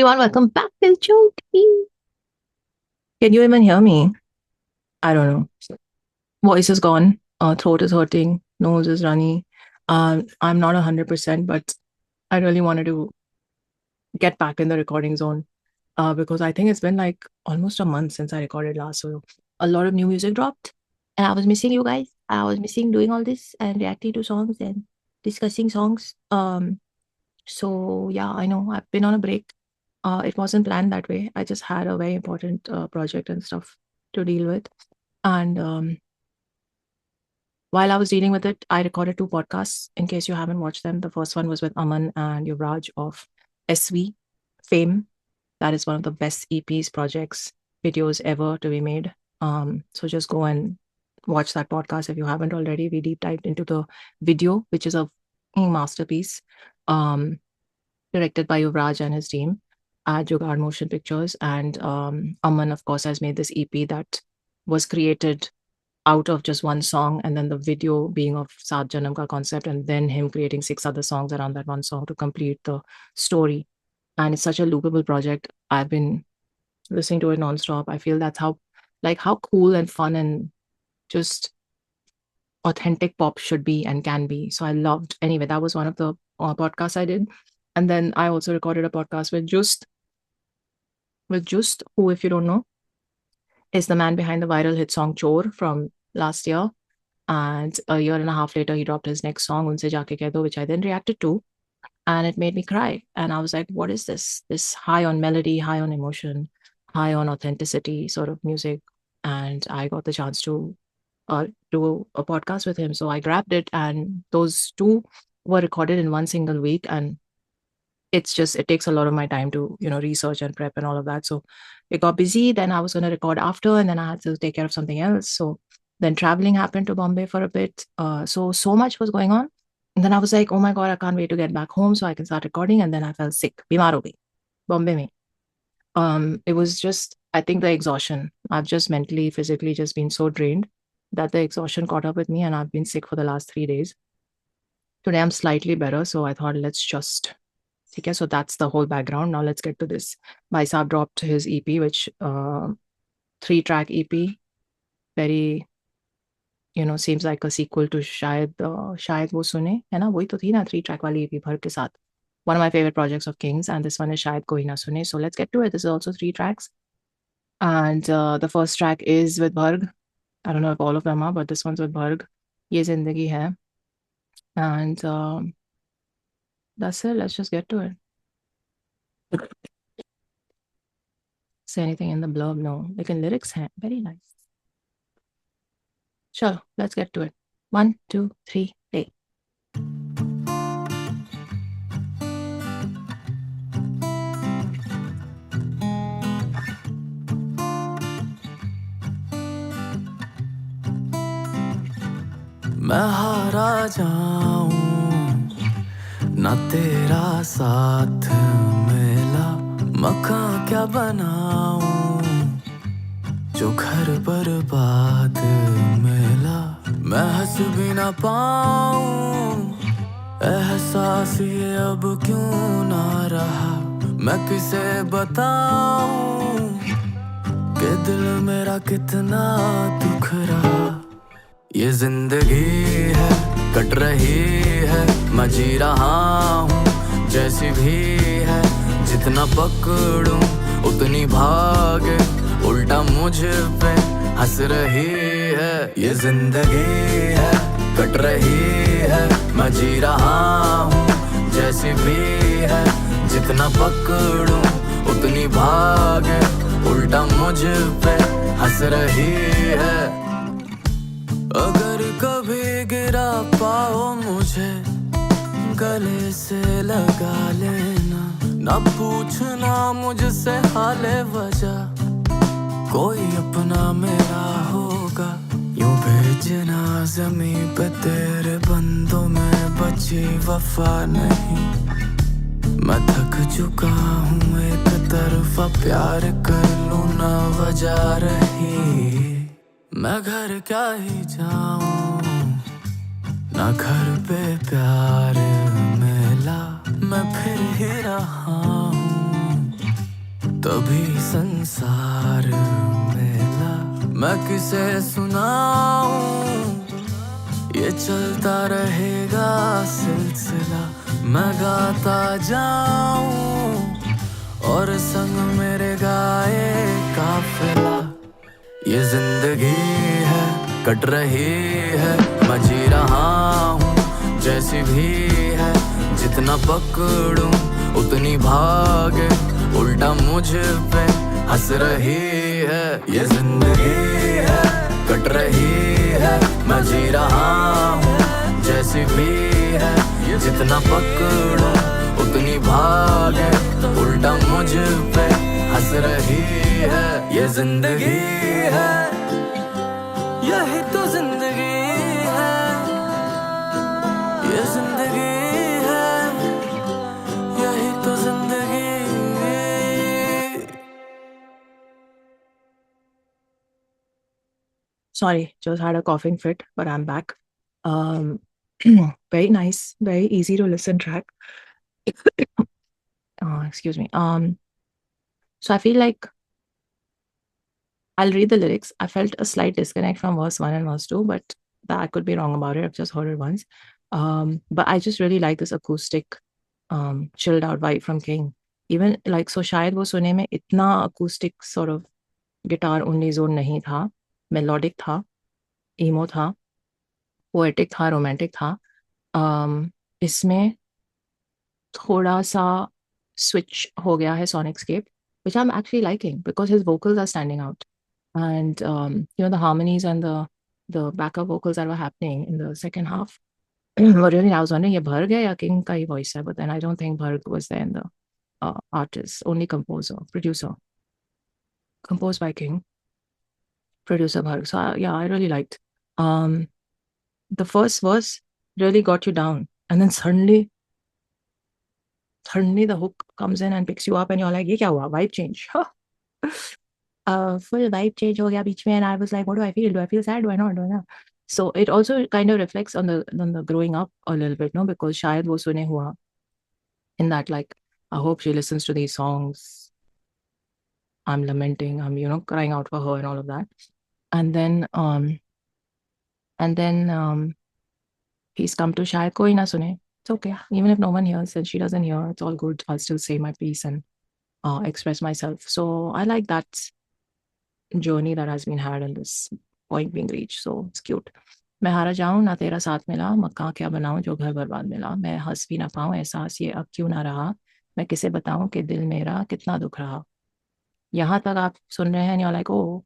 everyone, welcome back to Jyoti. Can you even hear me? I don't know. Voice is gone, throat is hurting, nose is runny. I'm not 100%, but I really wanted to get back in the recording zone because I think it's been like almost a month since I recorded last. So a lot of new music dropped, and I was missing you guys. I was missing doing all this and reacting to songs and discussing songs. So yeah, I know I've been on a break. It wasn't planned that way. I just had a very important project and stuff to deal with. And while I was dealing with it, I recorded two podcasts. In case you haven't watched them, the first one was with Aman and Yuvraj of SV fame. That is one of the best EPs, projects, videos ever to be made. So just go and watch that podcast if you haven't already. We deep dived into the video, which is a masterpiece, directed by Yuvraj and his team at Jugaad Motion Pictures. And Aman, of course, has made this EP that was created out of just one song, and then the video being of Saat Janam Ka concept, and then him creating six other songs around that one song to complete the story. And it's such a loopable project. I've been listening to it nonstop. I feel that's how cool and fun and just authentic pop should be and can be. So I loved. Anyway, that was one of the podcasts I did, and then I also recorded a podcast with Just, who, if you don't know, is the man behind the viral hit song Chor from last year. And a year and a half later, he dropped his next song, Unse Jaake Keh Do, which I then reacted to. And it made me cry. And I was like, what is this? This high on melody, high on emotion, high on authenticity sort of music. And I got the chance to do a podcast with him. So I grabbed it, and those two were recorded in one single week. And it takes a lot of my time to research and prep and all of that. So it got busy. Then I was going to record after, and then I had to take care of something else. So then traveling happened to Bombay for a bit. So much was going on, and then I was like, oh my god, I can't wait to get back home so I can start recording. And then I felt sick, बीमार हो गई, Bombay में. It was just, I think, the exhaustion. I've just mentally, physically just been so drained that the exhaustion caught up with me, and I've been sick for the last 3 days. Today I'm slightly better, so I thought let's just. Okay, so that's the whole background. Now let's get to this. Bhai Saab dropped his EP, which 3-track EP, very seems like a sequel to शायद वो सुने, है ना, वही तो थी ना 3-track वाली EP भर के साथ. One of my favorite projects of Kings, and this one is Shayad Koi Na Sune. So let's get to it. This is also 3 tracks, and the first track is with Bharg. I don't know if all of them are, but this one's with Bharg. Ye Zindagi Hai, and that's it. Let's just get to it. Say anything in the blurb? No. Lekin lyrics hain very nice. Chalo, let's get to it. 1, 2, 3, play. मैं हारा जाऊं ना तेरा साथ मिला, मकान क्या बनाऊं जो घर बर्बाद मिला। मैं हंस भी ना पाऊं, एहसास ये अब क्यों ना रहा। मैं किसे बताऊं कि दिल मेरा कितना दुख रहा। ये जिंदगी है, कट रही है, मैं जी रहा हूँ जैसी भी है। जितना पकड़ूं उतनी भागे, उल्टा मुझ पे हंस रही है। ये जिंदगी है, कट रही है, मैं जी रहा हूँ जैसी भी है। जितना पकड़ूं उतनी भागे, उल्टा मुझ पे हंस रही है। अगर कभी गिरा पाओ मुझे, गले से लगा लेना। ना पूछना मुझसे हाले वजह, कोई अपना मेरा होगा। यूं भेजना ज़मीं पे तेरे बंदों में बची वफा नहीं। मैं थक चुका हूँ एक तरफा प्यार कर लूँ ना वजह रही। मैं घर क्या ही जाऊं, ना घर पे प्यार मिला। मैं फिर ही रहा हूँ तभी संसार मेला मैं किसे सुनाऊं ये चलता रहेगा सिलसिला मैं गाता जाऊं और संग मेरे गाए काफिला ये जिंदगी है कट रही है मैं जी रहा हूँ जैसी भी है जितना पकड़ूं उतनी भागे उल्टा मुझ पे हंस रही है ये जिंदगी है कट रही है मैं जी रहा हूँ जैसी भी है जितना पकड़ूं उतनी भागे उल्टा मुझ पे हंस रही है ये जिंदगी है यही तो जिंदगी है ये जिंदगी है यही तो जिंदगी Sorry, just had a coughing fit, but I'm back. Um, very nice, very easy to listen track. Excuse me. So I feel like I'll read the lyrics. I felt a slight disconnect from verse one and verse two, but that I could be wrong about it. I've just heard it once. But I just really like this acoustic, chilled out vibe from King. Even like so, शायद वो सुने में इतना acoustic sort of guitar only zone नहीं था, melodic था, emo था, poetic था, romantic था. इसमें थोड़ा सा switch हो गया है sonicScape, which I'm actually liking because his vocals are standing out. And the harmonies and the backup vocals that were happening in the second half were really. I was wondering, ये भर गया या King का ही voice है, but then I don't think Bharg was there in the artist, only composer, producer, composed by King, producer Bharg. So yeah, I really liked. Um, the first verse really got you down, and then suddenly the hook comes in and picks you up, and you're like, ये क्या हुआ? Vibe change. Full vibe change ho gaya beech mein, and I was like, what do I feel? Do I feel sad? Do I not? Do I not? So it also kind of reflects on the growing up a little bit, no? Because shayad wo sune hua in that, like, I hope she listens to these songs. I'm lamenting. I'm crying out for her and all of that. And then he's come to Shayad Koi Na Sune. It's okay. Even if no one hears and she doesn't hear, it's all good. I'll still say my piece and express myself. So I like that journey that has been had and this point being reached. So it's cute. मैं हारा जाऊं ना तेरा साथ मिला मक्का क्या बनाऊं जो घर बर्बाद मिला मैं हंस भी ना पाऊं एहसास ये अब क्यों ना रहा मैं किसे बताऊं कि दिल मेरा कितना दुख रहा यहाँ तक आप सुन रहे हैं लाइक ओ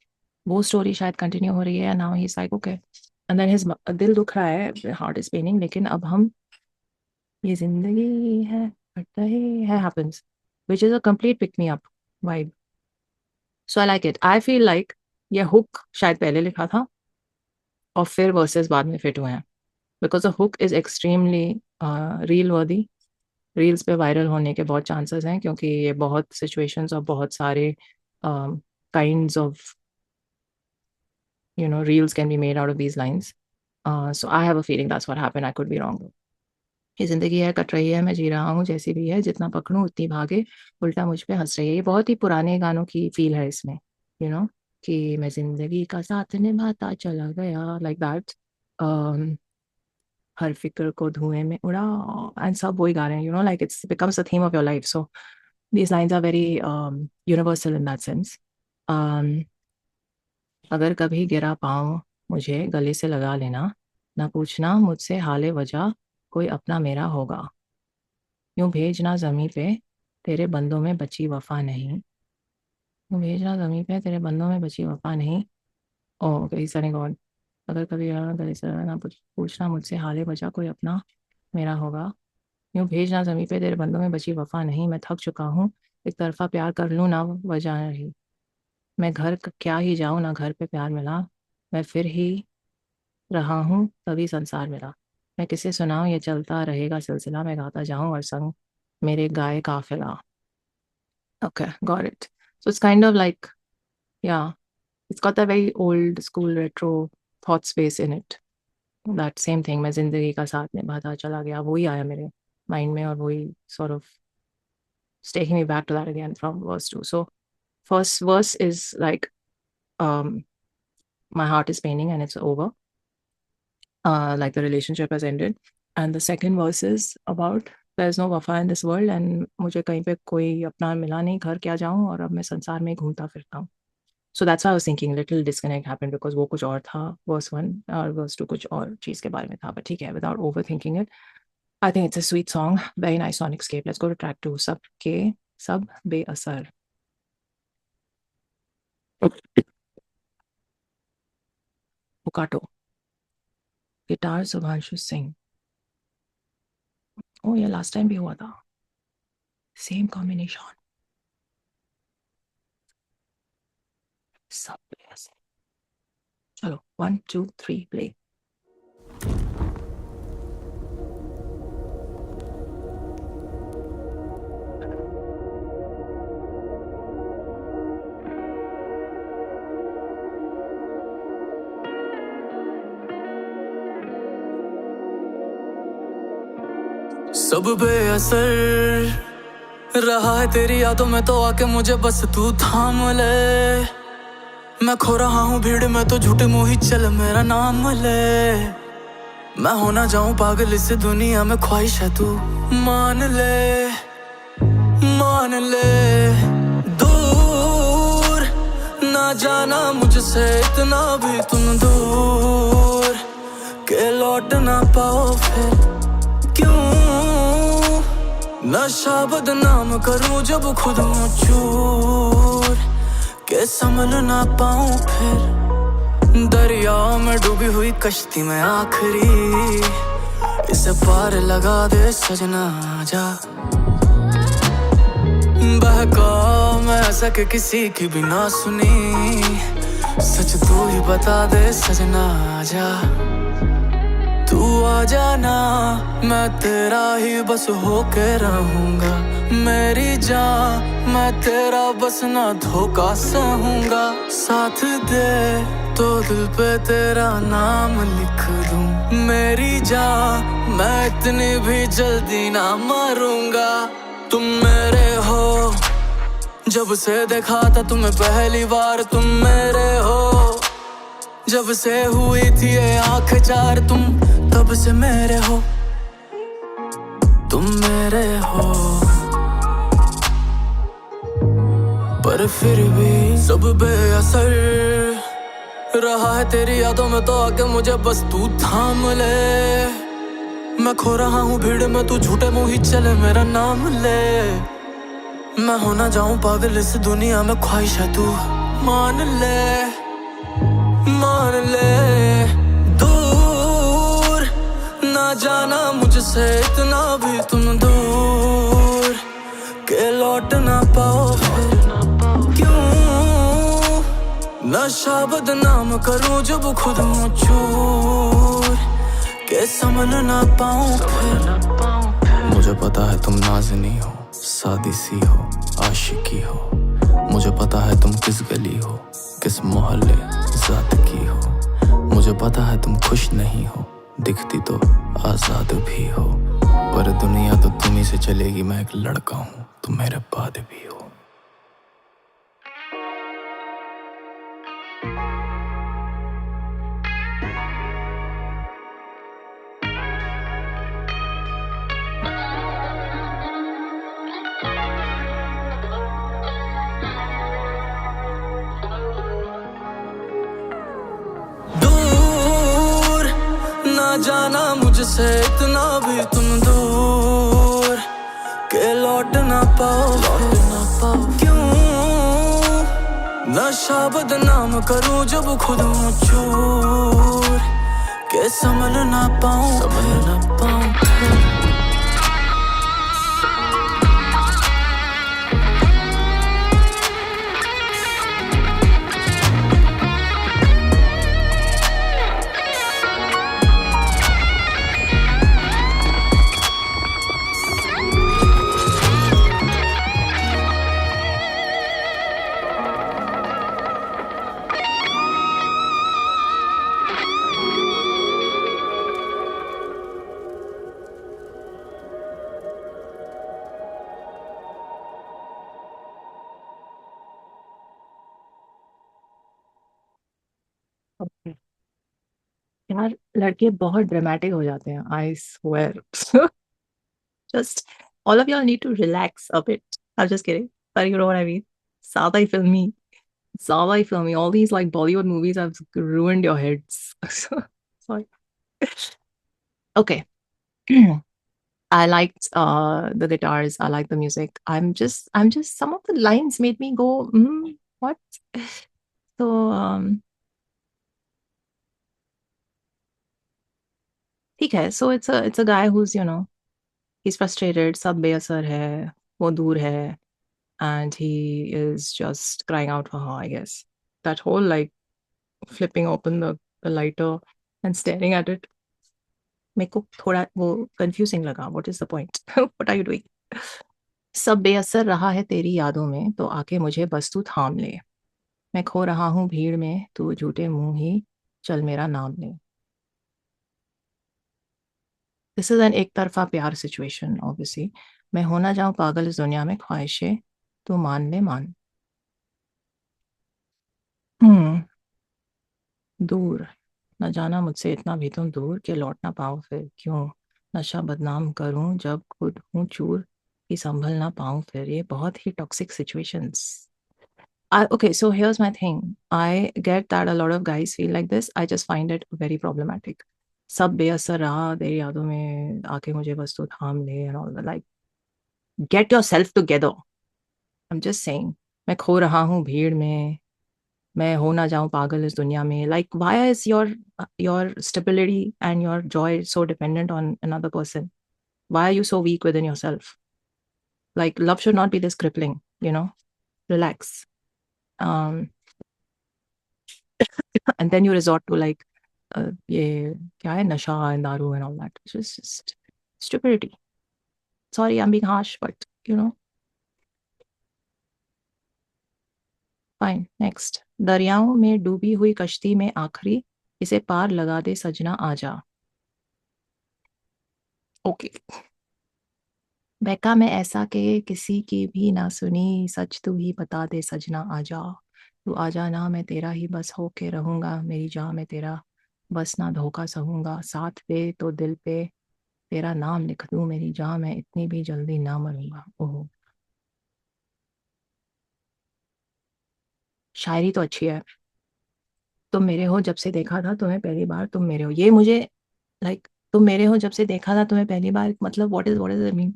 वो स्टोरी शायद कंटिन्यू हो रही है now he is like okay and then his दिल दुख रहा है हार्ट इज पेनिंग लेकिन अब हम ये जिंदगी है कट रही है happens which is a complete pick me up vibe so I like it I feel like ये हुक शायद पहले लिखा था और फिर वर्सेस बाद में फिट हुए हैं because the hook is extremely reel वर्दी रील्स पे वायरल होने के बहुत चांसेस हैं क्योंकि ये बहुत सिचुएशंस और बहुत सारे kinds of reels can be made out of these lines. So I have a feeling that's what happened. I could be wrong though. ये जिंदगी है कट रही है मैं जी रहा हूँ जैसी भी है जितना पकड़ूं उतनी भागे उल्टा मुझ पे हंस रही है ये बहुत ही पुराने गानों की फील है इसमें यू नो कि मैं जिंदगी का साथ निभाता चला गया लाइक दैट हर फिक्र को धुएं में उड़ा एंड सब वही गा रहे हैं like it's becomes the theme of your life so these lines are very universal in that sense. अगर कभी गिरा पाँव मुझे गले से लगा लेना ना पूछना मुझसे हाले वजह कोई अपना मेरा होगा यूं भेजना जमी पे तेरे बंदों में बची वफा नहीं यूं भेजना जमी पे तेरे बंदों में बची वफा नहीं ओ सनी गॉड अगर कभी गले से लगा ना पूछना मुझसे हाले वजह कोई अपना मेरा होगा यूं भेजना जमी पे तेरे बंदों में बची वफा नहीं मैं थक चुका हूँ एक तरफा प्यार कर लूँ ना वजह नहीं मैं घर क्या ही जाऊँ ना घर पे प्यार मिला मैं फिर ही रहा हूँ तभी संसार मिला मैं किसे सुनाऊँ ये चलता रहेगा सिलसिला मैं गाता जाऊँ और संग मेरे गाए काफिला okay got it so it's kind of like yeah it's got that very old school retro thought space in it that same thing मैं जिंदगी का साथ निभाता चला गया वही आया मेरे माइंड में और वही sort of taking me back to that again from verse 2 so first verse is like, my heart is paining and it's over. Like the relationship has ended. And the second verse is about there's no wafa in this world and मुझे कहीं पे कोई अपना मिला नहीं, घर क्या जाऊं और अब मैं संसार में घूमता फिरता हूं. So that's why I was thinking little disconnect happened because वो कुछ और था, verse 1 और verse 2 कुछ और चीज के बारे में था. But ठीक है, without overthinking it, I think it's a sweet song, very nice sonicscape. Let's go to track 2, सब बेअसर. Pukato. Guitar Subhanshu Singh. Oh yeah, last time भी हुआ था. Same combination. सब बेअसर. चलो 1 2 3 play. सब बेअसर रहा है तेरी यादों में तो आके मुझे बस तू थाम ले. मैं खो रहा हूँ भीड़ में तो झूठे मुँह ही चल मेरा नाम ले. मैं हो ना जाऊं पागल इस दुनिया में, ख्वाहिश है तू मान ले, मान ले. दूर ना जाना मुझसे इतना भी तुम दूर के लौट ना पाओ फिर. क्यों नशा बदनाम करूं जब खुद हूँ चूर के संभल ना पाऊं फिर. दरिया में डूबी हुई कश्ती में आखिरी, इसे पार लगा दे सजना जा. बहका मैं ऐसा कि किसी की भी ना सुनी, सच तू ही बता दे सजना जा. तू आ जाना मैं तेरा ही बस होके रहूंगा. मेरी जान मैं तेरा बस ना धोखा सहूंगा. साथ दे तो दिल पे तेरा नाम लिख दूं. मेरी जान मैं इतनी भी जल्दी ना मरूंगा. तुम मेरे हो जब से देखा था तुम्हें पहली बार. तुम मेरे हो जब से हुई थी ये आँख चार. तुम तब से मेरे हो, तुम मेरे हो. पर फिर भी सब बेअसर रहा है तेरी यादों में तो आके मुझे बस तू थाम ले. मैं खो रहा हूँ भीड़ में तू झूठे मुँह ही चले मेरा नाम ले. मैं हो ना जाऊं पागल इस दुनिया में, ख्वाहिश है तू मान ले, मान ले. दूर ना जाना मुझसे इतना भी तुम दूर के लौट ना पाओ फिर. क्यों नशा बदनाम करूं जब खुद हूँ चूर के संभल ना पाऊं फिर. मुझे पता है तुम नाज़नी हो, सादी सी हो, आशिकी हो. मुझे पता है तुम किस गली हो, किस मोहल्ले जात की हो. मुझे पता है तुम खुश नहीं हो, दिखती तो आजाद भी हो. पर दुनिया तो तुम्ही से चलेगी, मैं एक लड़का हूँ तुम मेरे बाद भी हो. जाना मुझसे इतना भी तुम दूर के लौट ना पाओ, लौट ना पाओ. क्यों नशा बदनाम करूं जब खुद हूँ चूर के संभल ना पाऊं, संभल ना पाऊं. Okay. यार लड़के बहुत ड्रामेटिक हो जाते हैं I swear just all of y'all need to relax a bit. I'm just kidding. But you know what I mean? Saada filmy. Saada filmy. All these like Bollywood movies have ruined your heads. Sorry. Okay. I liked the guitars. I like the music. I'm just some of the lines made me go, what? So ठीक है. So it's a guy who's, he's frustrated. सब बेअसर है. वो दूर है. And he is just crying out for her, I guess. That whole like flipping open the lighter and staring at it मेरे को थोड़ा वो कंफ्यूजिंग लगा. What is the point? What are you doing? सब बेअसर रहा है तेरी यादों में तो आके मुझे बस तू थाम ले. मैं खो रहा हूँ भीड़ में तू झूठे मुंह ही चल मेरा नाम ले. दिस इज एन एक तरफा प्यार सिचुएशन ऑब्वियसली. मैं हो ना जाऊं पागल इस दुनिया में ख्वाहिशें तू मान ले मान. हम्म. दूर. न जाना मुझसे इतना भी तुम दूर कि लौट ना पाओ फिर क्यों. नशा बदनाम करूं जब खुद हूं चूर कि संभल ना पाऊं फिर. ये बहुत ही toxic situations. Okay, so here's my thing. I get that a lot of guys feel like this. I just find it very problematic. सब बेअसर रहा तेरी यादों में आके मुझे बस तो थाम ले and all that. Like, get yourself together. I'm just saying. मैं खो रहा हूँ भीड़ में. मैं हो ना जाऊं पागल इस दुनिया में. Like, why is your stability and your joy so dependent on another person? Why are you so weak within yourself? Like, love should not be this crippling, Relax. Um, and then you resort to like ये क्या है नशा and दारू and all that. It's just stupidity. Sorry, I'm being harsh, but fine. Next. दरियाओं में डूबी हुई कश्ती में आखिरी इसे पार लगा दे सजना आजा. Okay. बहका मैं ऐसा के किसी की भी ना सुनी सच तू ही बता दे सजना आजा. तू आजा ना मैं तेरा ही बस होके रहूंगा मेरी जान में तेरा बस ना धोखा सहूंगा साथ दे तो दिल पे तेरा नाम लिख दूं मेरी जान मैं इतनी भी जल्दी ना मरूंगा. ओह. शायरी तो अच्छी है. तुम मेरे हो जब से देखा था तुम्हें पहली बार तुम मेरे हो ये मुझे लाइक तुम मेरे हो जब से देखा था तुम्हें पहली बार मतलब what is it mean.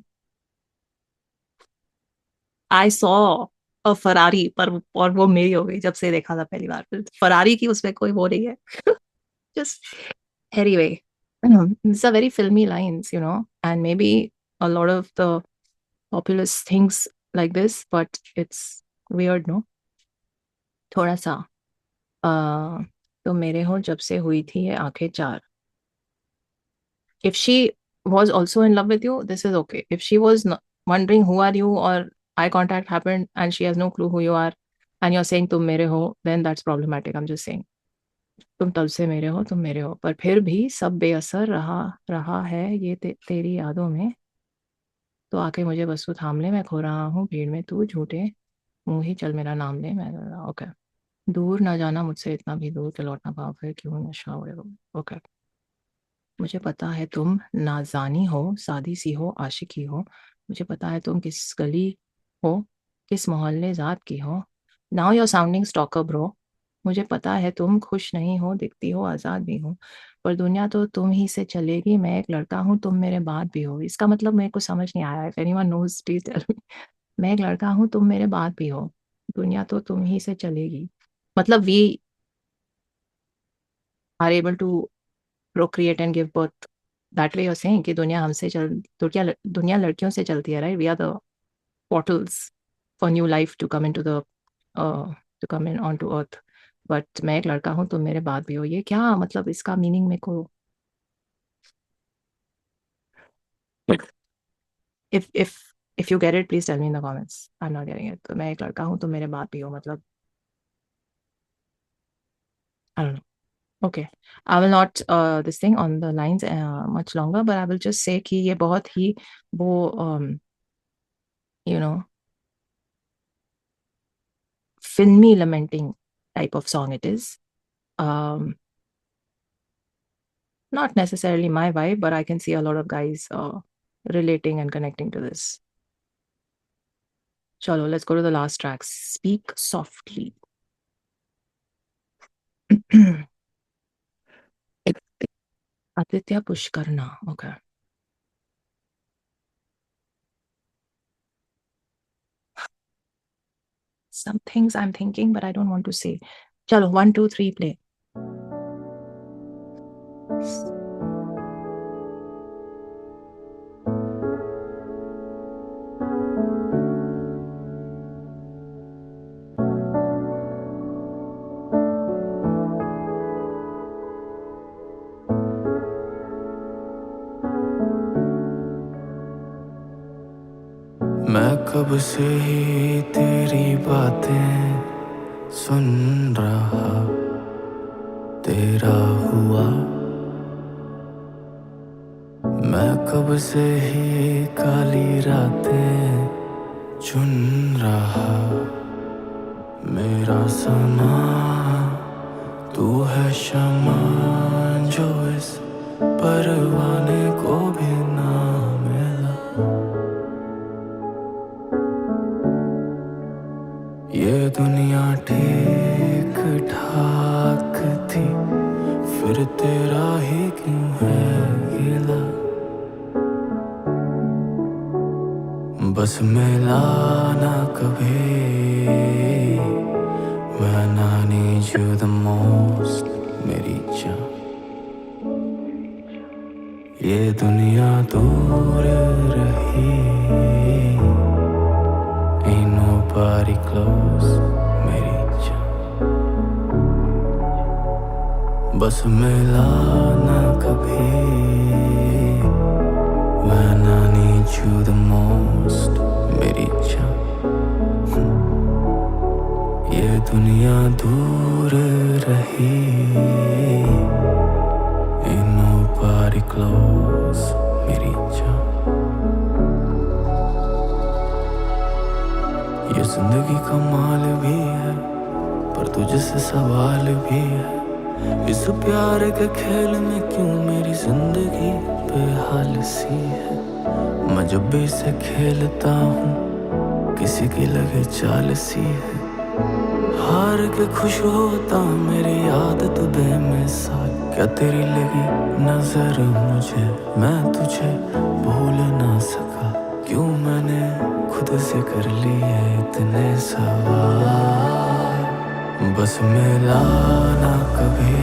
I saw a Ferrari पर और वो मेरी हो गई जब से देखा था पहली बार. फरारी की उसमें कोई वो नहीं है. Just anyway. These are very filmy lines, and maybe a lot of the populist things like this, but it's weird, no? थोड़ा सा. तो मेरे हो जब से हुई थी ये आंखें चार. If she was also in love with you, this is okay. If she was wondering who are you or eye contact happened and she has no clue who you are and you're saying तुम मेरे हो, then that's problematic. I'm just saying. तुम तब से मेरे हो तुम मेरे हो पर फिर भी सब बेअसर रहा रहा है ये तेरी यादों में तो आके मुझे बस तू थाम ले. मैं खो रहा हूँ भीड़ में तू झूठे मुंह ही चल मेरा नाम ले. मैं ओके. दूर ना जाना मुझसे इतना भी दूर के लौट ना पाओ फिर क्यों नशा ओके. मुझे पता है तुम नाज़ानी हो सादी सी हो आशिकी हो. मुझे पता है तुम किस गली हो किस मोहल्ले ज़ात की हो. Now your sounding stalker bro. मुझे पता है तुम खुश नहीं हो दिखती हो आज़ाद भी हो पर दुनिया तो तुम ही से चलेगी. मैं एक लड़का हूँ तुम मेरे बाद भी हो. इसका मतलब मेरे को समझ नहीं आया. If anyone knows please tell me. मैं एक लड़का हूँ तुम मेरे बाद भी हो दुनिया तो तुम ही से चलेगी. मतलब we are able to procreate and give birth. That way you're saying कि दुनिया हमसे चल दुनिया लड़कियों से चलती है. Right, we are the portals for new life to come into the to come in onto earth. But मैं एक लड़का हूँ तुम मेरे बाद भी हो. ये क्या मतलब इसका मीनिंग मेरे को. if you get it please tell me in the comments. I'm not getting it. तो मैं एक लड़का हूँ तुम मेरे बाद भी हो मतलब I don't know. Okay, I will not this thing on the lines much longer, but I will just say कि ये बहुत ही वो you know filmy lamenting type of song it is. Um, Not necessarily my vibe, but I can see a lot of guys relating and connecting to this. Chalo, let's go to the last track. Speak softly. Aditya Pushkarna. Okay. Some things I'm thinking, but I don't want to say. Chalo, 1, 2, 3, play. मैं कब से ही तेरी बातें सुन रहा, तेरा हुआ। मैं कब से ही काली रातें चुन रहा, मेरा समा तू है शमा जो इस परवाने को भी ना मिला। ये दुनिया ठीक ठाक थी, फिर तेरा ही क्यों है गिला। बस मिला ना कभी, when I need you the most, मेरी जान। ये दुनिया दूर रही, ain't nobody close, मेरी जान। बस मिला ना कभी, when I need you the most, मेरी जान। ये दुनिया दूर रही, ain't nobody close, मेरी जान। ये जिंदगी का माल भी है, पर तुझसे सवाल भी है। इस प्यार के खेल में क्यों मेरी जिंदगी बेहाल सी है। मैं जब भी इसे खेलता हूँ, किसी की लगे चाल सी है। हार के खुश होता मेरी आदत बेमिसाल। क्या तेरी लगी नजर मुझे, मैं तुझे भूल ना सका। क्यों मैंने खुद से कर लिए इतने सवाल। बस मिला ना कभी,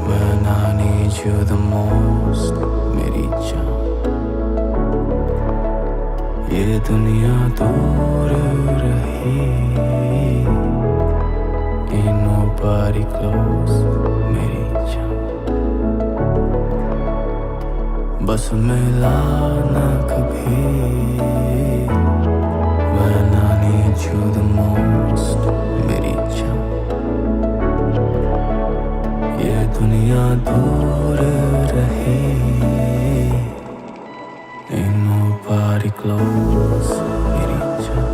when I need you the most, मेरी जान। ये दुनिया दूर रही, ain't nobody close, मेरी जान। बस मिला ना कभी, when I need you the most, मेरी जान। ये दुनिया दूर रही, ain't nobody close, मेरी जान।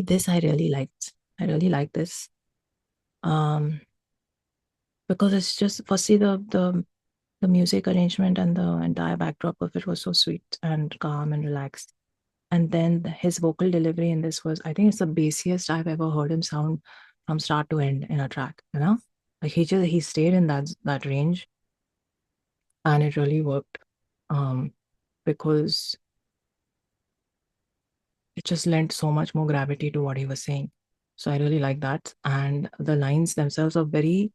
This I really liked. I really like this. Um, because it's just firstly the music arrangement and the entire backdrop of it was so sweet and calm and relaxed. And then his vocal delivery in this was, I think it's the bassiest I've ever heard him sound from start to end in a track, you know? Like he stayed in that range and it really worked. Because just lent so much more gravity to what he was saying. So I really like that. And the lines themselves are very,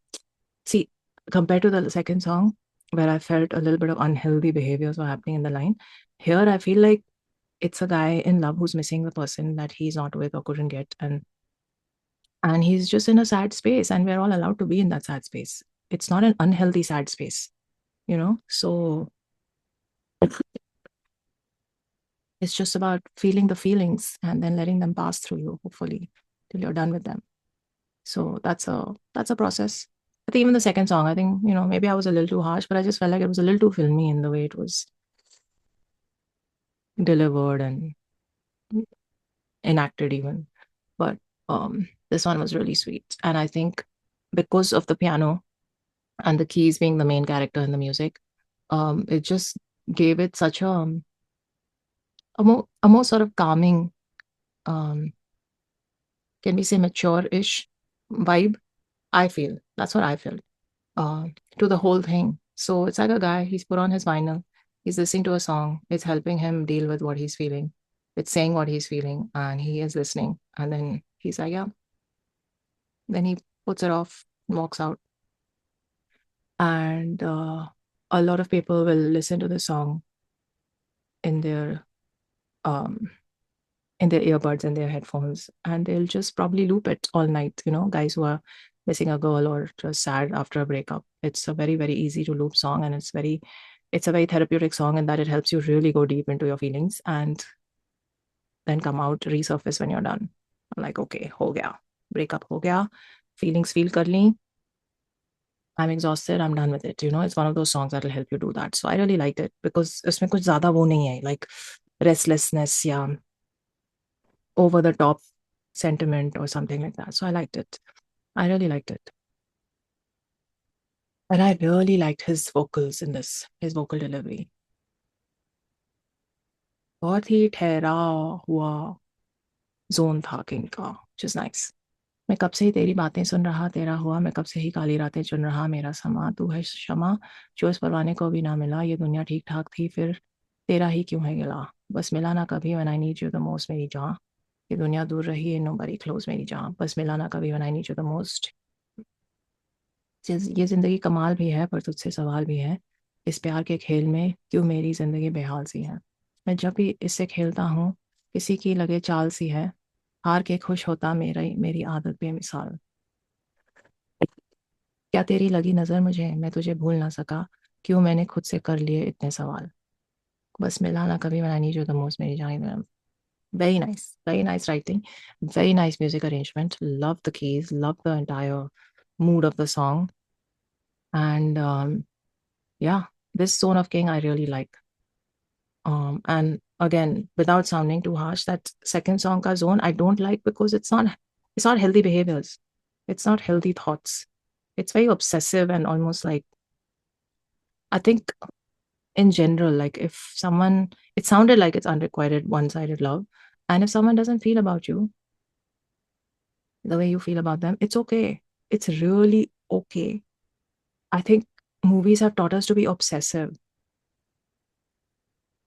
see, compared to the second song, where I felt a little bit of unhealthy behaviors were happening in the line, here I feel like it's a guy in love who's missing the person that he's not with or couldn't get. And he's just in a sad space, and we're all allowed to be in that sad space. It's not an unhealthy sad space, you know? So it's just about feeling the feelings and then letting them pass through you, hopefully, till you're done with them. So that's a process. I think even the second song, I think, maybe I was a little too harsh, but I just felt like it was a little too filmy in the way it was delivered and enacted even. But this one was really sweet. And I think because of the piano and the keys being the main character in the music, it just gave it such a more sort of calming, um, can we say mature-ish vibe? I feel. That's what I felt. uh, to the whole thing. So it's like a guy, he's put on his vinyl, he's listening to a song, it's helping him deal with what he's feeling. It's saying what he's feeling, and he is listening. And then he's like, yeah. Then he puts it off, walks out. And a lot of people will listen to the song in their um, earbuds and their headphones, and they'll just probably loop it all night. Guys who are missing a girl or just sad after a breakup. It's a very, very easy to loop song, and it's a very therapeutic song in that it helps you really go deep into your feelings and then come out, resurface when you're done. I'm like, okay, ho gaya, breakup ho gaya, feelings feel kar li, I'm exhausted, I'm done with it. It's one of those songs that'll help you do that. So I really liked it because उसमें कुछ ज़्यादा वो नहीं है, like restlessness या over the top sentiment or something like that. So I liked it. I really liked it. And I really liked his vocals in this, his vocal delivery. बहुत ही ठहरा हुआ जोन था किंग का, which is nice. मैं कब से ही तेरी बातें सुन रहा, तेरा हुआ, मैं कब से ही काली रातें चुन रहा, मेरा समा तू है क्षमा, जो इस परवाने को भी ना मिला, ये दुनिया ठीक ठाक थी फिर तेरा ही क्यों है गिला, बस मिला ना कभी when I need you the most मेरी जान, ये दुनिया दूर रही है nobody close मेरी जान, बस मिला ना कभी when I need you the most. ये जिंदगी कमाल भी है पर तुझसे सवाल भी है, इस प्यार के खेल में क्यों मेरी जिंदगी बेहाल सी है, मैं जब भी इससे खेलता हूँ किसी की लगे चाल सी है, हार के खुश होता मेरी आदत बेमिसाल, क्या तेरी लगी नजर मुझे मैं तुझे भूल ना सका, क्यों मैंने खुद से कर लिए इतने सवाल, बस मिला ना कभी when I need you the most मेरी जान. Very nice writing, very nice music arrangement, love the keys, love the entire mood of the song. And yeah, this Zone of King I really like. And again, without sounding too harsh, that second song ka Zone I don't like because it's not healthy behaviors. It's not healthy thoughts. It's very obsessive and almost like, I think in general, like if someone, it sounded like it's unrequited one-sided love. And if someone doesn't feel about you the way you feel about them, it's okay. It's really okay. I think movies have taught us to be obsessive.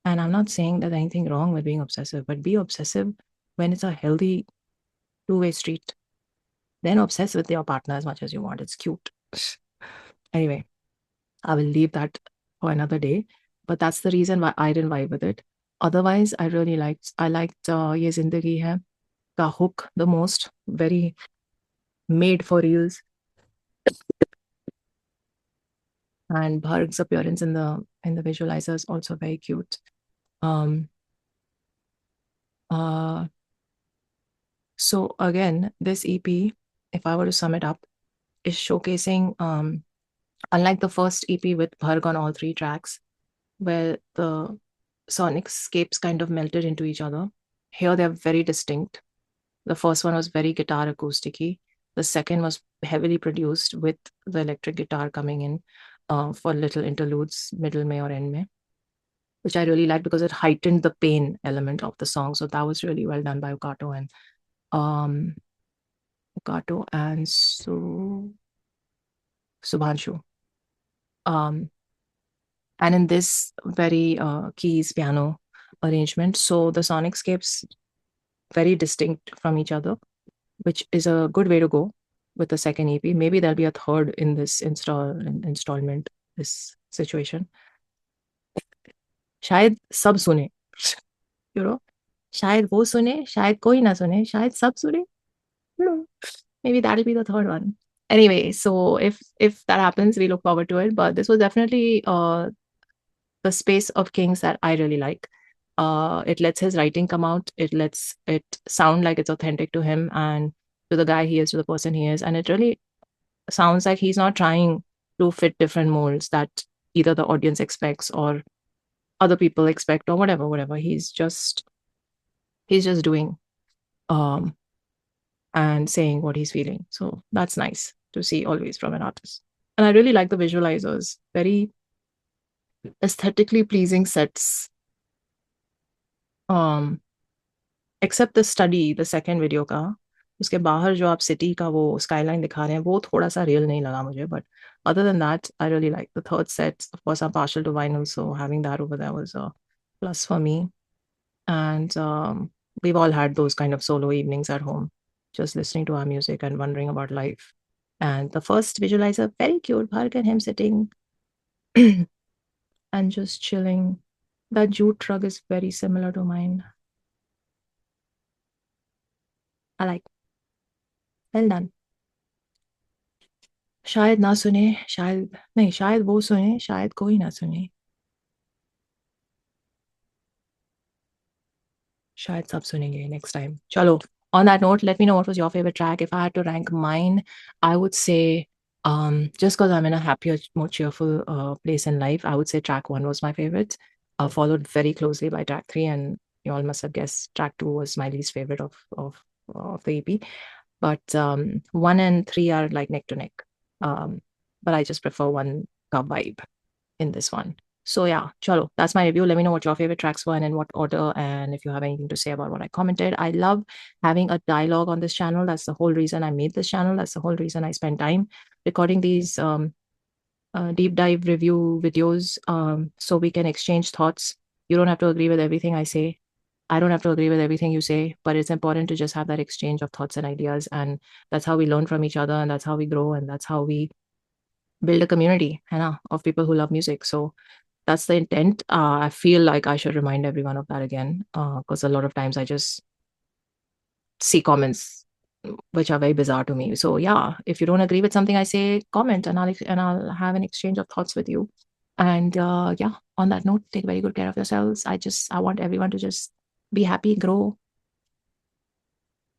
And I'm not saying there's anything wrong with being obsessive, but be obsessive when it's a healthy two-way street. Then obsess with your partner as much as you want. It's cute. Anyway, I will leave that for another day. But that's the reason why I didn't vibe with it. Otherwise, I liked Ye Zindagi Hai ka hook the most. Very made for reels. And Bharg's appearance in the visualizer is also very cute. Um, uh, so again, this EP, if I were to sum it up, is showcasing, unlike the first EP with Bharg on all three tracks, where the sonic scapes kind of melted into each other. Here they're very distinct. The first one was very guitar acousticy. The second was heavily produced with the electric guitar coming in for little interludes, middle may or end may, which I really liked because it heightened the pain element of the song. So that was really well done by um, Ukato and Subhanshu. Um, and in this very keys piano arrangement, so the sonicscapes very distinct from each other, which is a good way to go with the second EP. Maybe there'll be a third in this installment, this situation. शायद सब सुने, you know, शायद वो सुने, शायद कोई ना सुने, शायद सब सुने. Maybe that'll be the third one. Anyway, so if that happens, we look forward to it. But this was definitely the space of Kings that I really like. It lets his writing come out. It lets it sound like it's authentic to him and to the guy he is, to the person he is. And it really sounds like he's not trying to fit different molds that either the audience expects or other people expect or whatever. He's just doing and saying what he's feeling. So that's nice to see always from an artist. And I really like the visualizers. Very aesthetically pleasing sets. Except the study, the second video का, उसके बाहर जो आप city का वो skyline दिखा रहे हैं, वो थोड़ा सा real नहीं लगा मुझे. But other than that, I really like the third set. Of course, I'm partial to vinyl, so having that over there was a plus for me. And we've all had those kind of solo evenings at home, just listening to our music and wondering about life. And the first visualizer, very cute, Bharg and him sitting and just chilling. That jute rug is very similar to mine. I like. Well done. शायद ना सुने, शायद नहीं, शायद वो सुने, शायद कोई ना सुने, शायद सब सुनेंगे next time. Chalo. On that note, let me know what was your favorite track. If I had to rank mine, I would say, just because I'm in a happier, more cheerful place in life, I would say track 1 was my favorite, followed very closely by track 3, and you all must have guessed track 2 was my least favorite of the EP. But 1 and 3 are like neck to neck. But I just prefer 1 ka vibe in this one. So yeah, chalo, that's my review. Let me know what your favorite tracks were and in what order, and if you have anything to say about what I commented. I love having a dialogue on this channel. That's the whole reason I made this channel. That's the whole reason I spend time recording these deep dive review videos, so we can exchange thoughts. You don't have to agree with everything I say. I don't have to agree with everything you say, but it's important to just have that exchange of thoughts and ideas. And that's how we learn from each other, and that's how we grow, and that's how we build a community of people who love music. So that's the intent. I feel like I should remind everyone of that again, because a lot of times I just see comments which are very bizarre to me. So yeah, if you don't agree with something I say, comment, and I'll have an exchange of thoughts with you. And yeah, on that note, take very good care of yourselves. I want everyone to just be happy, grow,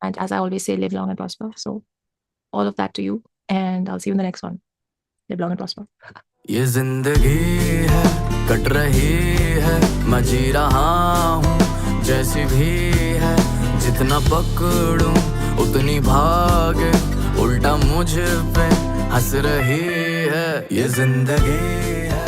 and as I always say, live long and prosper. So all of that to you, and I'll see you in the next one. Live long and prosper. ये जिंदगी है, cut रही है, मैं जी रहा हूँ जैसी भी है, जितना पकड़ूं उतनी भागे, उल्टा मुझ पे हंस रही है, ये जिंदगी है.